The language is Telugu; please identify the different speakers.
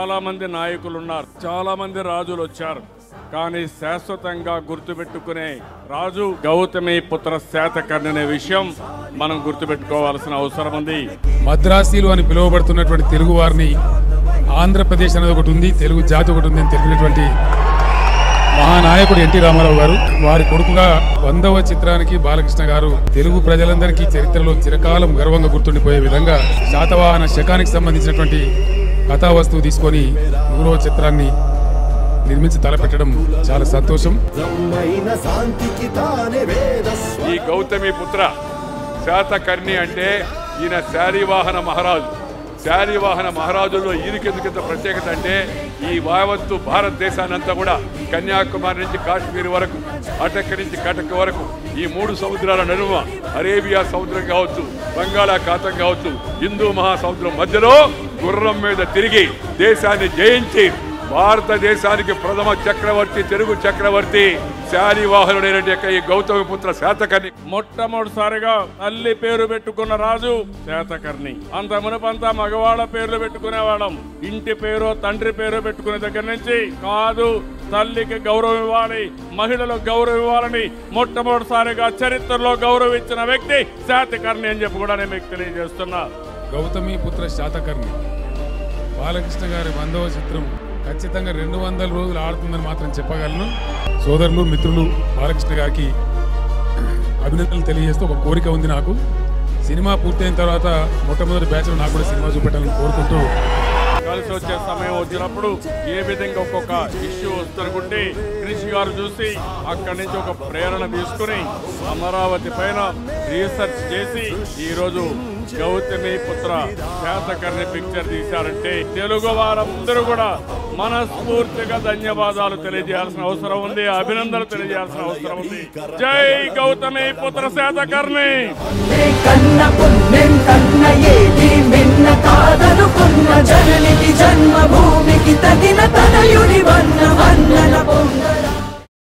Speaker 1: చాలా మంది నాయకులు ఉన్నారు, చాలా మంది రాజులు వచ్చారు, కానీ శాశ్వతంగా గుర్తుపెట్టుకునే రాజు గౌతమి పుత్ర శాతకర్ణి అనే విషయం మనం గుర్తుపెట్టుకోవాల్సిన అవసరం ఉంది.
Speaker 2: మద్రాసీలు అని పిలువబడుతున్నటువంటి తెలుగు వారిని ఆంధ్రప్రదేశ్ అనేది ఒకటి ఉంది, తెలుగు జాతి ఒకటి ఉంది అని తెలిపినటువంటి మహానాయకుడు ఎన్టీ రామారావు గారు, వారి కొడుకుగా 100వ చిత్రానికి బాలకృష్ణ గారు తెలుగు ప్రజలందరికీ చరిత్రలో చిరకాలం గర్వంగా గుర్తుండిపోయే విధంగా శాతవాహన శకానికి సంబంధించినటువంటి కథా వస్తువు తీసుకొని 100వ చిత్రాన్ని నిర్మించి తలపెట్టడం చాలా సంతోషం.
Speaker 1: ఈ గౌతమి పుత్ర శాతకర్ణి అంటే ఈయన శాలివాహన మహారాజు. శాలివాహన మహారాజుల్లో ఈయనకెందుకింత ప్రత్యేకత అంటే ఈ యావత్తు భారతదేశాన్ని అంతా కూడా కన్యాకుమారి నుంచి కాశ్మీర్ వరకు, అటక్ నుంచి కటక్ వరకు ఈ 3 సముద్రాల నడుమ అరేబియా సముద్రం కావచ్చు, బంగాళాఖాతం కావచ్చు, హిందూ మహాసముద్రం మధ్యలో గుర్రం మీద తిరిగి దేశాన్ని జయించి భారతదేశానికి ప్రథమ చక్రవర్తి, తెలుగు చక్రవర్తి శాలివాహనుడైనటువంటి ఈ గౌతమి పుత్ర శాతకర్ణి. మొట్టమొదటిసారిగా తల్లి పేరు పెట్టుకున్న రాజు శాతకర్ణి. అంత మునుపంతా మగవాళ్ళ పేర్లు పెట్టుకునేవాళ్ళం. ఇంటి పేరు, తండ్రి పేరు పెట్టుకునే దగ్గర నుంచి కాదు, తల్లికి గౌరవం ఇవ్వాలి, మహిళలకు గౌరవం ఇవ్వాలని మొట్టమొదటిసారిగా చరిత్రలో గౌరవం ఇచ్చిన వ్యక్తి శాతకర్ణి అని చెప్పి కూడా నేను మీకు తెలియజేస్తున్నా.
Speaker 2: గౌతమి పుత్ర శాతకర్ణి బాలకృష్ణ గారి 100వ చిత్రం ఖచ్చితంగా 200 రోజులు ఆడుతుందని మాత్రం చెప్పగలను. సోదరులు, మిత్రులు, బాలకృష్ణ గారికి అభినందనలు తెలియజేస్తూ ఒక కోరిక ఉంది నాకు. సినిమా పూర్తయిన తర్వాత మొట్టమొదటి బ్యాచ్లో నాకు కూడా సినిమా చూపెట్టాలని కోరుకుంటూ,
Speaker 1: కలిసి వచ్చే సమయం వచ్చినప్పుడు ఏ విధంగా ఒక్కొక్క ఇష్యూ వస్తుంటే క్రిష్ గారు చూసి అక్కడి నుంచి ఒక ప్రేరణ తీసుకుని అమరావతి పైన రీసెర్చ్ చేసి ఈరోజు గౌతమి పుత్ర శాతకర్ణి పిక్చర్ తీశారంటే తెలుగు వారందరూ కూడా మనస్ఫూర్తిగా ధన్యవాదాలు తెలియజేయాల్సిన అవసరం ఉంది, అభినందనలు తెలియజేయాల్సిన అవసరం ఉంది. జై గౌతమి పుత్ర శాతకర్ణి.